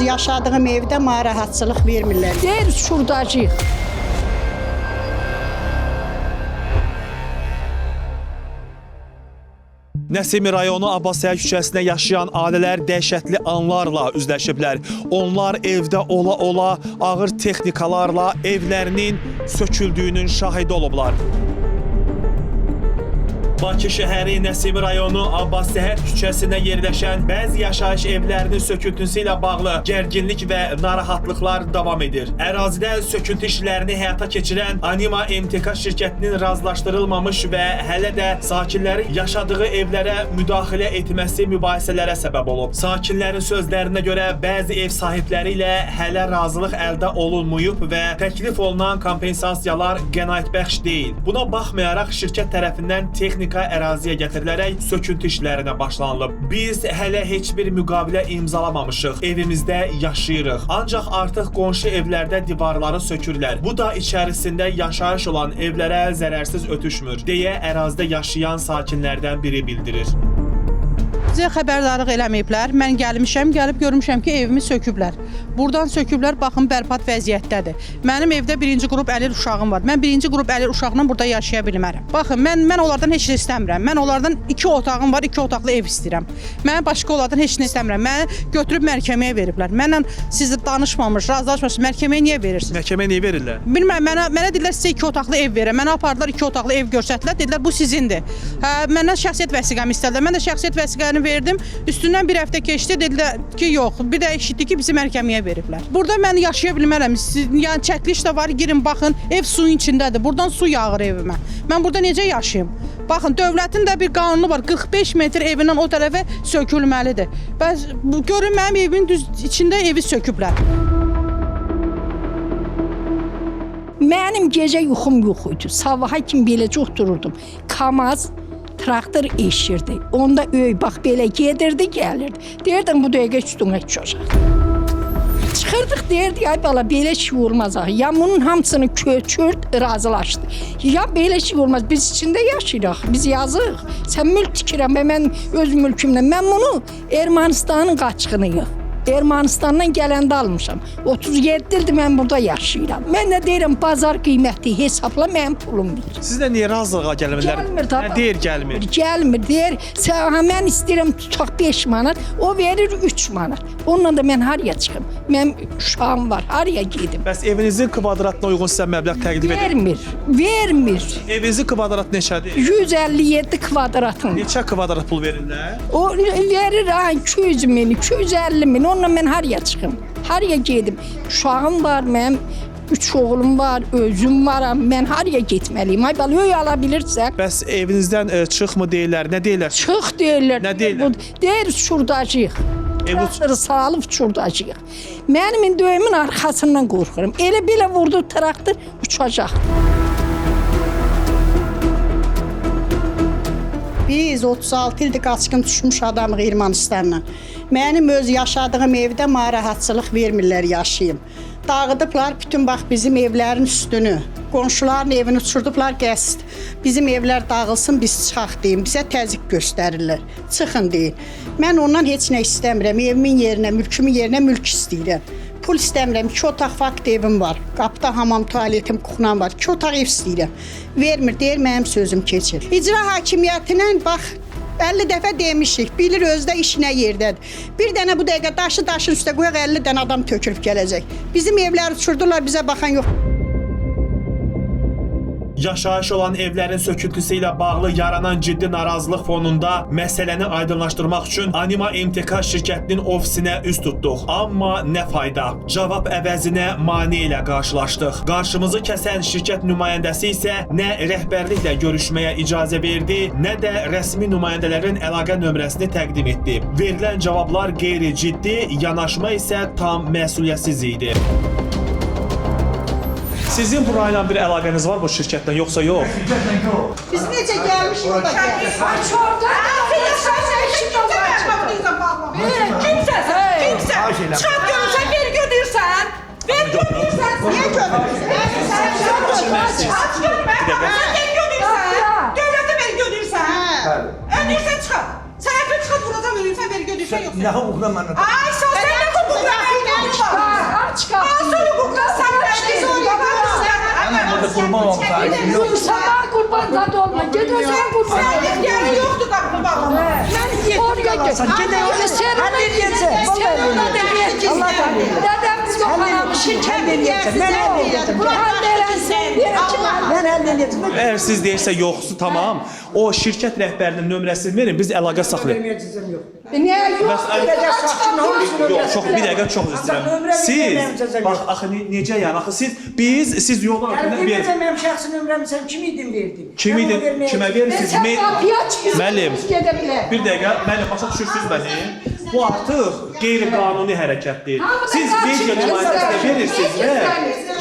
yaşadığım evdə mənə rahatçılıq vermirlər. Deyir şurdacıyıq. Nəsimi rayonu Abbasiyə küçəsində yaşayan ailələr dəhşətli anlarla üzləşiblər. Onlar evdə ola-ola ağır texnikalarla evlərinin söküldüyünün şahidi olublar. Bakı şəhəri Nəsimi rayonu Abbasiyə küçəsində yerləşən bəzi yaşayış evlərinin söküntüsü ilə bağlı gərginlik və narahatlıqlar davam edir. Ərazidə söküntü işlərini həyata keçirən Anima MTK şirkətinin razılaşdırılmamış və hələ də sakinlərin yaşadığı evlərə müdaxilə etməsi mübahisələrə səbəb olub. Sakinlərin sözlərinə görə bəzi ev sahibləri ilə hələ razılıq əldə olunmayıb və təklif olunan kompensasiyalar qənaətbəxş deyil. Buna baxmayaraq şirkət tərəfindən texnik əraziyə gətirilərək söküntü işlərinə başlanılıb. Biz hələ heç bir müqavilə imzalamamışıq, evimizdə yaşayırıq. Ancaq artıq qonşu evlərdə divarları sökürlər. Bu da içərisində yaşayış olan evlərə zərərsiz ötüşmür, deyə ərazidə yaşayan sakinlərdən biri bildirir. Bizə xəbərdarlıq eləməyiblər. Mən gəlmişəm, gəlib görmüşəm ki, evimi söküblər. Buradan söküblər, baxın bərbat vəziyyətdədir. Mənim evdə birinci qrup əlil uşağım var. Mən birinci qrup əlil uşaqla burada yaşaya bilmərəm. Baxın, mən onlardan heç nə istəmirəm. Mən onlardan 2 otağım var, 2 otaqlı ev istəyirəm. Mən başqa onlardan heç nə istəmirəm. Məni götürüb məhkəməyə veriblər. Mənlə siz danışmamış, razılaşmamış, məhkəməyə niyə verirsiniz? Məhkəməyə niyə verirlər? Bilmirəm, mənə dedilər sizə 2 otaqlı ev verirəm. Mənə apardılar 2 otaqlı ev göstərdilər. Dedilər bu sizindir. Məndən şəxsiyyət vəsiqəmi istədilər. Mən də şəxsiyyət vəsiqəni verdim. Üstündən bir həftə keçdi. Dedilər ki, yox. Bir də eşitdik ki, bizi məhkəməyə veriblər. Burada mən yaşaya bilmərəm. Yəni çəkiliş də var. Girin baxın, ev suyun içindədir. Buradan su yağır evimə. Mən burada necə yaşayım? Baxın, dövlətin də bir qanunu var. 45 metr evindən o tərəfə sökülməlidir. Bəs görün mənim evimin düz içində evi söküblər. Mənim gecə yuxum yox idi. Sabaha kimi beləcə otururdum. Kamaz traktor eşirdi. Onda öy bax belə gedirdi, gəlirdi. Deyirdim bu dəqiqə üstünə düşəcək. Çıxırdıq, deyirdi ay bala belə şey olmaz. Ya bunun hamısını köçürt, razılaşdı. Ya belə şey olmaz. Biz içində yaşayırıq. Biz yazıq. Sən mülk tikirəm və mən öz mülkümlə. Mən bunu Ermənistanın qaçqınıyıq. Ermənistandan gələndə almışam. 37 ildir mən burada yaşayıram. Mən də deyirəm bazar qiyməti hesabla mənim pulum verir. Sizlə niyə razılığa gəlmirlər? Gəlmir tabii. Nə deyir gəlmir? Gəlmir, deyir, mən istəyirəm tutaq 5 manat, o verir 3 manat. Onunla da mən haraya çıxım? Mənim uşağım var, haraya gedim? Bəs evinizin kvadratına uyğun sizə məbləğ təqdim edir? Vermir. Evinizin kvadrat neçədir? 157 kvadratın. Neçə kvadrat pul verirlər? O verir 200 min, 250 min. Onunla mən haraya çıxım? Haraya gedim? Uşağım var, mənim 3 oğlum var, özüm varam. Mən haraya getməliyim? Ay bala, öy ala bilirsən. Bəs evinizdən çıxmı deyirlər? Nə deyirlər? Çıx deyirlər. Nə deyirlər? Deyir şurdacıyıq. Traktörü salıb şurdacıyıq. Mənim döyümün arxasından qorxuram. Elə belə vurdu traktor uçacaq. Biz 36 ildir qaçqın düşmüş adamıq Ermənistandan. Mənim öz yaşadığım evdə mənə rahatçılıq vermirlər yaşayım. Dağıdıblar bütün bax bizim evlərin üstünü. Qonşuların evini uçurdular qəsd. Bizim evlər dağılsın, biz çıxaq deyin. Bizə təzyiq göstərirlər. Çıxın deyin. Mən ondan heç nə istəmirəm. Evimin yerinə, mülkümün yerinə mülk istəyirəm. Pul istəmirəm. 2 otaq fakt evim var. Qapıda hamam, tualetim, kuxnam var. 2 otaq ev istəyirəm. Vermir, deyir mənim sözüm keçir. İcra hakimiyyətindən bax 50 dəfə demişik, bilir özdə iş nə yerdədir. Bir dənə bu dəqiqə daşın üstə qoyaq 50 dənə adam tökülüb gələcək. Bizim evləri uçurdular, bizə baxan yox. Yaşayış olan evlərin söküntüsü ilə bağlı yaranan ciddi narazılıq fonunda məsələni aydınlaşdırmaq üçün Anima MTK şirkətinin ofisinə üz tutduq. Amma nə fayda? Cavab əvəzinə mane ilə qarşılaşdıq. Qarşımızı kəsən şirkət nümayəndəsi isə nə rəhbərliklə görüşməyə icazə verdi, nə də rəsmi nümayəndələrin əlaqə nömrəsini təqdim etdi. Verilən cavablar qeyri-ciddi, yanaşma isə tam məsuliyyətsiz idi. Sizin burayla bir əlaqəniz var bu şirkətlə, yoxsa yox? Şirkətlə yox. Biz necə gəlmişik orada gəldik? Kimsən? Çıxaq görürsən, vergi ödəyirsən. Vergi ödəyirsən. Niyə görmürsən? Aç görmə, sən vergi ödəyirsən. Dövlətə vergi ödəyirsən. Ödəyirsən çıxaq. Sənə çıxaq vuracam, ödəyirsən vergi ödəyirsən yoxsa. Nə hüquqla mənə? Ay, sən nə hüquqla mənə? Hansı hüquqlar sən Burada kurban olsa. Sabah kurban zat olma. Gidiyorsan kurban. Sənin yerin yoxdur qapını bağlama. Oraya git. Sen ona diyeceksin. Sen ona diyeceksin. Dedemiz yok anamızın kendini. Əgər siz deyirsə yoxsa tamam, o şirkət rəhbərinin nömrəsini verin, biz əlaqə saxlayaq. Niye yok? Yox, çox bir dəqiqə çox istəyirəm. Siz bax axı necə yəni axı siz yoldan ötəndə bir Mənim şəxsi nömrəmi sən kim idin verdin? kim idi, kimə verirsiniz? Sen kapıyı aç. Müəllim, Gidebilir. bir dəqiqə, müəllim başa düşürsünüz məni? Bu artıq qeyri-qanuni hərəkətdir. Siz media nümayəndəsinə verirsiniz və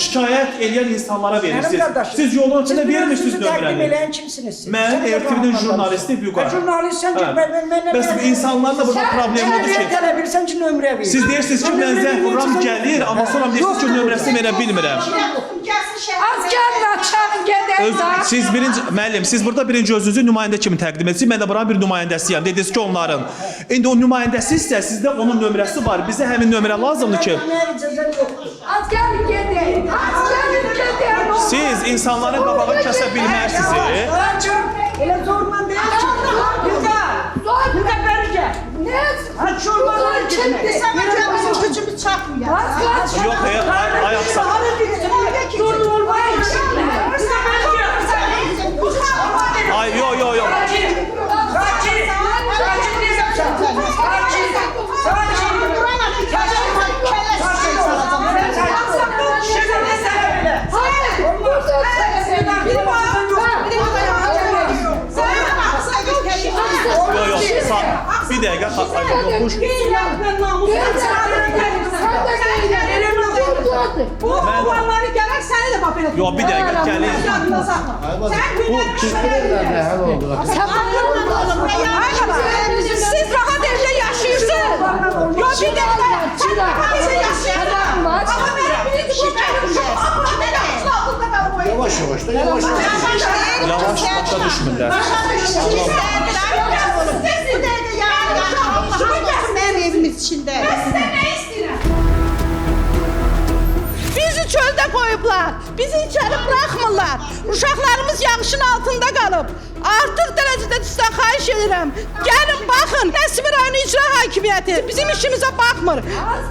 şikayət edən insanlara verirsiniz. Siz yoldan ötəndə vermirsiniz Təqdim nömrəni. eləyən kimsiniz siz? Mən RTV-nin jurnalisti Vüqar. Jurnalistsən ki, Bəs insanlarla burada problem odur ki, Sən bilirsən ki, nömrə ver. siz deyirsiniz ki, mən zəng vururam gəlir, amma sonra deyirsiniz ki, nömrəsini verə bilmirəm. Az gelme çağın gidelim. Siz birinci müəllim, siz burada birinci özünüzü nümayəndə kimi təqdim edirsiniz. Mən də buranın bir nümayəndəsiyəm. Dediniz ki, onların. İndi o nümayəndəsizsə, sizdə onun nömrəsi var. Bizə həmin nömrə lazımdır ki, Mənə icazəm yoxdur. Az gelin gidelim. Az gelin gidelim. siz insanların qabağını kəsə bilmərsiniz. Elə zorla deyil ki. Zor. Bir də bəri gəl. Ne? Aç şurmanı Kimdi? Sən bizim gücümüz çatmıyor. Az kaç. Yox, ayaq sax. Dur olmayın. Ay, yo. Bir dəqiqə, yox. Bu oğlanları gələk səni də bax belə. Yox, bir dəqiqə, gəlin. Siz rahat evdə yaşayırsınız. Yox, bir dəqiqə. Bizi yaşayırlar. Amma mənim birinci Yavaş yavaş da yavaş yavaş. Yavaş, başa düşmürlər. Mənim evimiz içində. Bizi çöldə qoyublar. Bizi içəri buraxmırlar. Uşaqlarımız yağışın altında qalıb. Artıq dərəcədə sizdən xahiş edirəm. Gəlin baxın. Nəsimi rayonu icra hakimiyyəti bizim işimizə baxmır.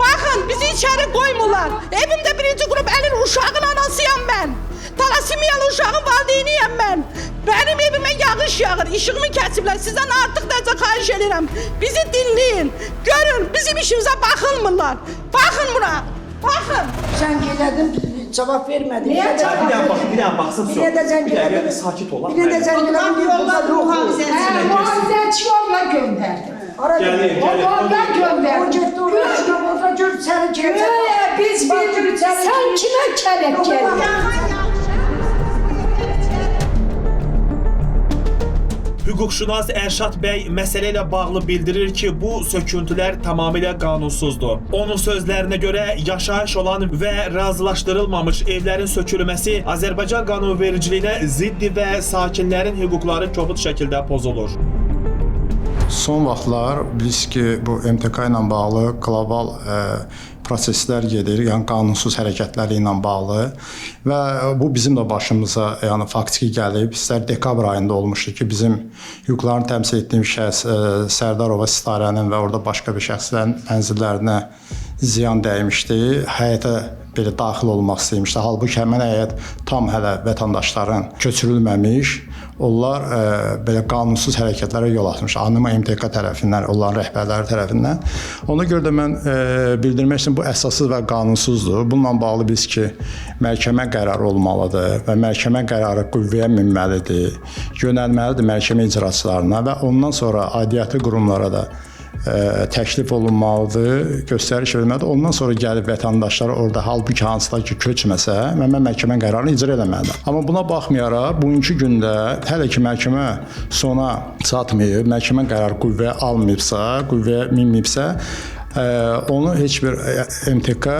Baxın, bizi içəri qoymurlar. Evimdə birinci qrup əlil uşağın anasıyam mən. Talasimiyalı uşağın valideyniyəm mən. Mənim evimə yağış yağır, işığımı kəsiblər. Sizdən artıq dərəcə xahiş edirəm. Bizi dinləyin. Görün, bizim işimizə baxılmırlar. Baxın buna. Baxın. Sən gələdin, cavab vermədin. Niyə cavab Bir dənə baxsın. Bir də zəng Bir dəqiqə, elədin. sakit olaq. Bir də zəng elədin, bir Yollar mühafizəçi. Muhabbetçi yolla gönderdi. Gəlin. Yolla O gönderdi. getdi orada gör səni gələcək. Biz bildik. Sen kime kelek geldin? Hüquqşünas Ərşad bəy məsələ ilə bağlı bildirir ki, bu söküntülər tamamilə qanunsuzdur. Onun sözlərinə görə yaşayış olan və razılaşdırılmamış evlərin sökülməsi Azərbaycan qanunvericiliyinə ziddir və sakinlərin hüquqları kobud şəkildə pozulur. Son vaxtlar bilirsiniz ki, bu MTK ilə bağlı qlobal proseslər gedir, yəni qanunsuz hərəkətləri ilə bağlı və bu bizim də başımıza, yəni faktiki gəlib. İstər dekabr ayında olmuşdu ki, bizim hüquqlarını təmsil etdiyim şəxs Sərdarova Sitarənin və orada başqa bir şəxslərin mənzillərinə ziyan dəymişdi. Həyətə belə daxil olmaq istəymişdi. Halbuki həmin həyət tam hələ vətəndaşların köçürülməmiş, onlar belə qanunsuz hərəkətlərə yol açmış. Anima MTK tərəfindən, onların rəhbərləri tərəfindən. Ona görə də mən bildirmək istəyirəm, bu əsassız və qanunsuzdur. Bununla bağlı biz ki, məhkəmə qərarı olmalıdır və məhkəmə qərarı qüvvəyə minməlidir, yönəlməlidir məhkəmə icraçılarına və ondan sonra aidiyyatı qurumlara da təklif olunmalıdır, göstəriş verilməlidir. Ondan sonra gəlib vətəndaşlar orada halbuki hansılar ki köçməsə, mən məhkəmə qərarını icra etməlidir. Amma buna baxmayaraq, bugünkü gündə hələ ki məhkəmə sona çatmayıb, məhkəmə qərarı qüvvəyə almayıbsa, qüvvəyə minməyibsə, onu heç bir MTK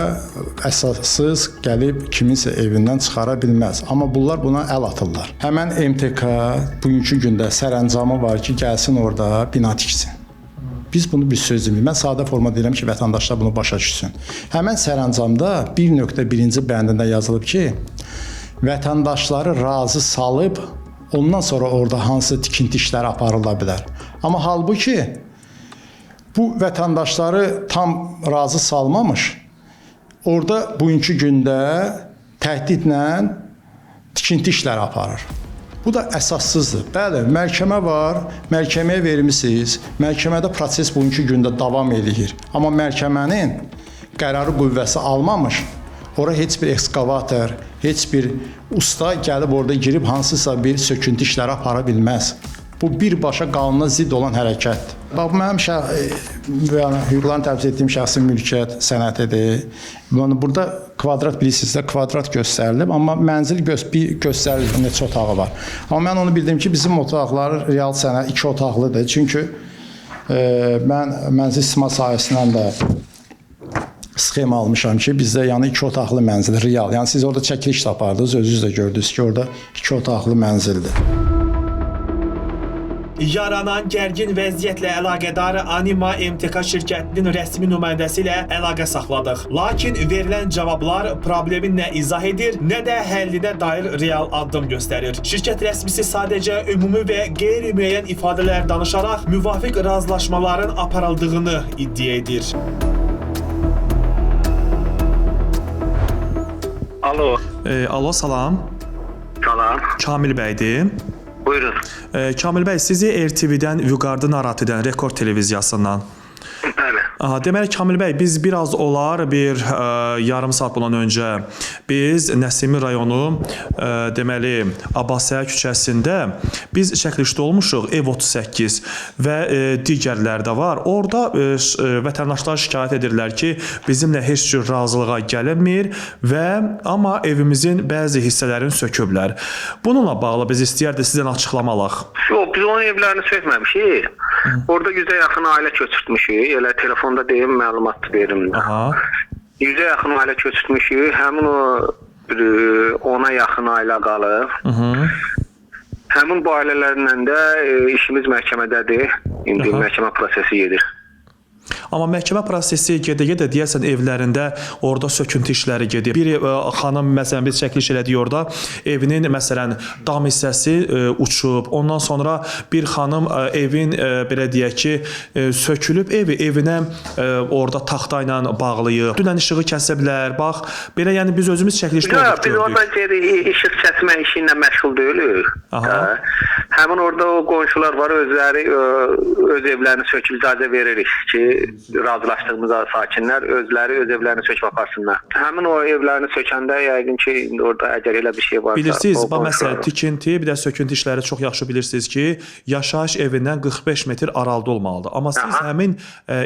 əsassız gəlib kiminsə evindən çıxara bilməz. Amma bunlar buna əl atırlar. Həmən MTK bugünkü gündə sərəncamı var ki, gəlsin orada bina tiksin. Biz bunu bir söz deyirik. Mən sadə forma deyirəm ki, vətəndaşlar bunu başa düşsün. Həmin sərəncamda 1.1-ci bəndində yazılıb ki, vətəndaşları razı salıb ondan sonra orada hansı tikinti işləri aparıla bilər. Amma halbuki bu vətəndaşları tam razı salmamış, orada bugünkü gündə təhdidlə tikinti işləri aparır. Bu da əsassızdır. Bəli, məhkəmə var, məhkəməyə vermisiniz, məhkəmədə proses bugünkü gündə davam edir. Amma məhkəmənin qərarı qüvvəsi almamış, ora heç bir ekskavator, heç bir usta gəlib orada girib hansısa bir söküntü işləri apara bilməz. Bu birbaşa qanuna zidd olan hərəkətdir. Bax, mənim hüquqlarını təbliğ etdiyim şəxsin mülkiyyət sənətidir. Burada kvadrat bilirsinizdə, kvadrat göstərilib, amma mənzil göstərilib, neçə otağı var. Amma mən onu bildim ki, bizim otaqlar real sənət 2 otaqlıdır. Çünki mən mənzil istismar sahəsindən də sxema almışam ki, bizdə yəni 2 otaqlı mənzil real. Yəni siz orada çəkiliş də apardınız, özünüz də gördünüz ki, orada 2 otaqlı mənzildir. Yaranan gərgin vəziyyətlə əlaqədar Anima MTK şirkətinin rəsmi nümayəndəsi ilə əlaqə saxladıq. Lakin verilən cavablar problemin nə izah edir, nə də həllinə dair real addım göstərir. Şirkət rəsmisi sadəcə ümumi və qeyri-müəyyən ifadələr danışaraq müvafiq razılaşmaların aparıldığını iddia edir. Alo. Alo, salam. Salam. Kamil bəydir. Buyurun. Kamil bəy, sizi RTV-dən Vüqardı narahat edən Rekord televiziyasından. Bəli. Deməli Kamil bəy, biz biraz olar bir yarım saat bundan öncə biz Nəsimi rayonu deməli Abbasiyə küçəsində biz çəkilişdə olmuşuq, ev 38 və digərlər də var. Orada vətəndaşlar şikayət edirlər ki, bizimlə heç cür razılığa gəlinmir və amma evimizin bəzi hissələrini söküblər. Bununla bağlı biz istəyərdik sizdən açıqlamalıq. Yox, biz onun evlərini sökməmişik. Orada 100-ə yaxın ailə köçürtmüşük. Elə telefonda deyim, məlumat verim. Aha. 100-ə yaxın ailə köçürtmüşük. Həmin o 10-a yaxın ailə qalıb. Həmin bu ailələrlə də işimiz məhkəmədədir. İndi məhkəmə prosesi gedir. Amma məhkəmə prosesi gedə-gedə deyəsən evlərində orada söküntü işləri gedir. Bir xanım məsələn biz çəkiliş elədik orada, evinin məsələn dam hissəsi uçub. Ondan sonra bir xanım evin belə deyək ki, sökülüb evinə orada taxta ilə bağlayıb. Dünən işığı kəsə bilər. Bax, belə yəni biz özümüz çəkilişdə gördük. Biz orada işıq kəsmə işi ilə məşğul deyilik. Həmin orada o qonşular var, özləri öz evlərini söküb icazə veririk ki, razılaşdığımız sakinlər özləri öz evlərini söküb aparsınlar. Həmin o evlərini sökəndə yəqin ki, orada əgər elə bir şey varsa... Bilirsiniz, məsələn, tikinti, bir də söküntü işləri çox yaxşı bilirsiniz ki, yaşayış evindən 45 metr aralıda olmalıdır. Amma siz həmin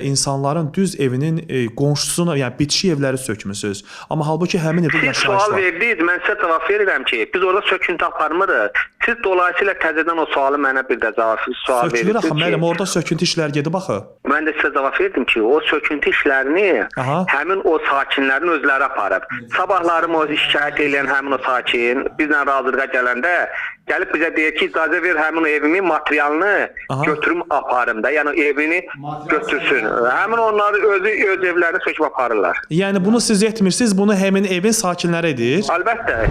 insanların düz evinin qonşusunu, yəni bitişik evləri sökmüsünüz. Amma halbuki həmin evdə yaşayış var. Siz sual verdiniz, mən sizə cavab verirəm ki, biz orada söküntü aparmırıq. Siz dolayısıyla təzədən o sualı mənə bir də cavabsız sual verirsiniz ki... Sökülür axı, müəllim, orada söküntü işləri gedib axı. Mən də sizə cavab verdim ki, o söküntü işlərini həmin o sakinlərin özləri aparıb. Sabahlarım o şikayət edən həmin o sakin bizlə razılığa gələndə gəlib bizə deyir ki, icazə ver həmin o evimin materialını götürüm aparım da, yəni evini götürsün. Həmin onlar öz evlərini söküb aparırlar. Yəni bunu siz etmirsiniz, bunu həmin evin sakinləri edir? Əlbəttə.